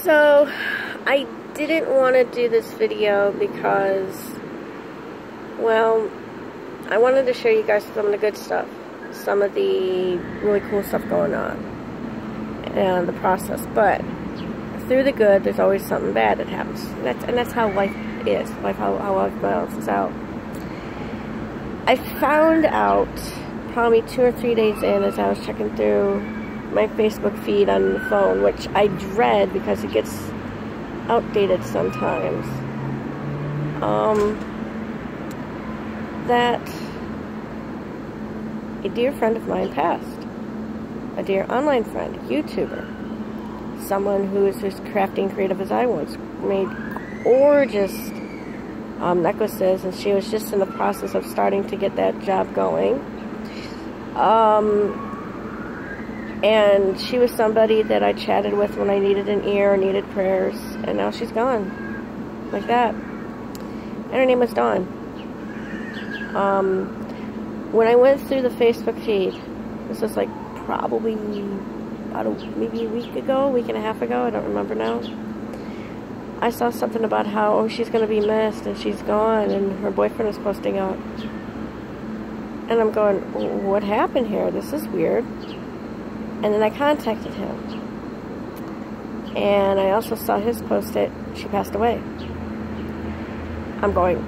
So, I didn't want to do this video because, well, I wanted to show you guys some of the good stuff, some of the really cool stuff going on, and the process. But through the good, there's always something bad that happens, and that's how life is, how life balances out. I found out probably 2 or 3 days in, as I was checking through my Facebook feed on the phone, which I dread because it gets outdated sometimes, that a dear friend of mine passed. A dear online friend, YouTuber, someone who is as crafty and creative as I was, made gorgeous necklaces, and she was just in the process of starting to get that job going. And she was somebody that I chatted with when I needed an ear or needed prayers, and now she's gone. Like that. And her name was Dawn. When I went through the Facebook feed, this was like probably about maybe a week ago, week and a half ago, I don't remember now. I saw something about how, oh, she's going to be missed, and she's gone, and her boyfriend was posting up. And I'm going, what happened here? This is weird. And then I contacted him. And I also saw his post that she passed away. I'm going,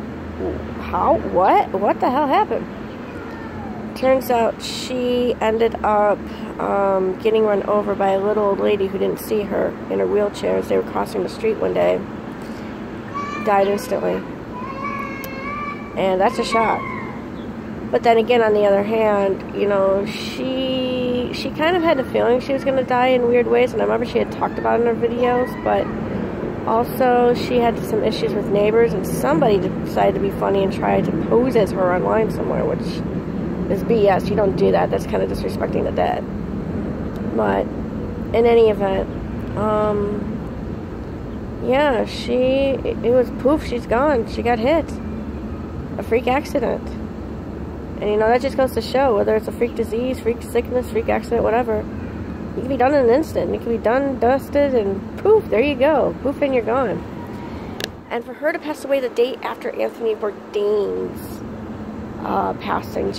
how? What? What the hell happened? Turns out she ended up getting run over by a little old lady who didn't see her in a wheelchair as they were crossing the street one day. Died instantly. And that's a shock. But then again, on the other hand, you know, she kind of had the feeling she was going to die in weird ways, and I remember she had talked about it in her videos, but also she had some issues with neighbors, and somebody decided to be funny and try to pose as her online somewhere, which is BS. You don't do that. That's kind of disrespecting the dead. But in any event, yeah, it was poof, she's gone. She got hit. A freak accident. And you know, that just goes to show, whether it's a freak disease, freak sickness, freak accident, whatever, you can be done in an instant. You can be done, dusted, and poof, there you go. Poof, and you're gone. And for her to pass away the day after Anthony Bourdain's passing,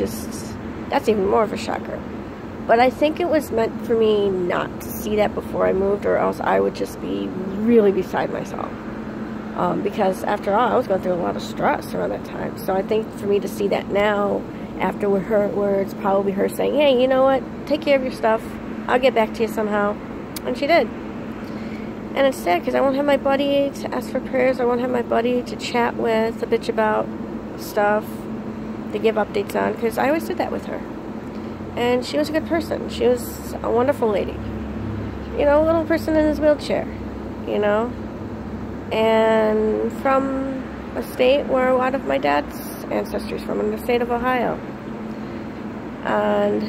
that's even more of a shocker. But I think it was meant for me not to see that before I moved, or else I would just be really beside myself. Because after all, I was going through a lot of stress around that time. So I think for me to see that now, after her words, probably her saying, hey, you know what, take care of your stuff, I'll get back to you somehow. And she did. And it's sad because I won't have my buddy to ask for prayers, I won't have my buddy to chat with, to bitch about stuff, to give updates on, because I always did that with her. And she was a good person. She was a wonderful lady. You know, a little person in his wheelchair, you know. And from a state where a lot of my dad's ancestry is from, in the state of Ohio. And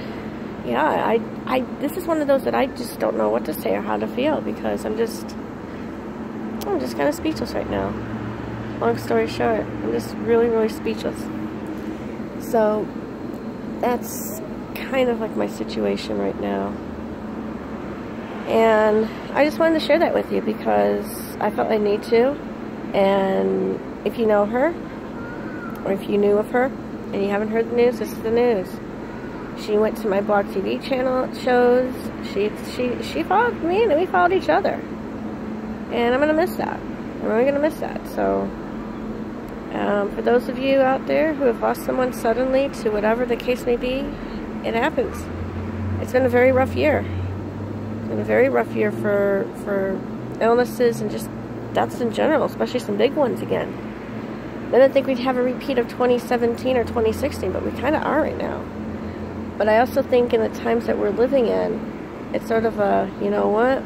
yeah, this is one of those that I just don't know what to say or how to feel, because I'm just kind of speechless right now. Long story short, I'm just really, really speechless. So that's kind of like my situation right now. And I just wanted to share that with you because I felt I need to. And if you know her, or if you knew of her, and you haven't heard the news, this is the news. She went to my blog TV channel shows. She followed me, and we followed each other. And I'm going to miss that. I'm really going to miss that. So, for those of you out there who have lost someone suddenly, to whatever the case may be, it happens. It's been a very rough year. It's been a very rough year for illnesses and just deaths in general, especially some big ones again. I didn't think we'd have a repeat of 2017 or 2016, but we kind of are right now. But I also think in the times that we're living in, it's sort of a, you know what?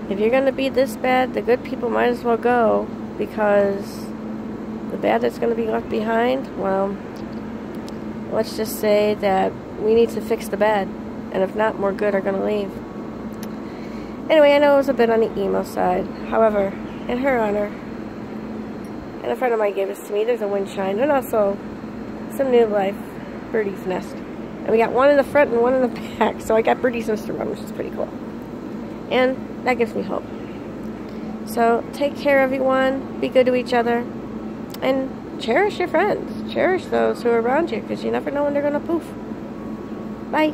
If you're going to be this bad, the good people might as well go, because the bad that's going to be left behind, well, let's just say that we need to fix the bad, and if not, more good are going to leave. Anyway, I know it was a bit on the emo side. However, in her honor, and a friend of mine gave this to me, there's a wind chime, and also some new life birdie's nest. And we got one in the front and one in the back, so I got birdie's nest to run, which is pretty cool. And that gives me hope. So take care, everyone. Be good to each other. And cherish your friends. Cherish those who are around you, because you never know when they're going to poof. Bye.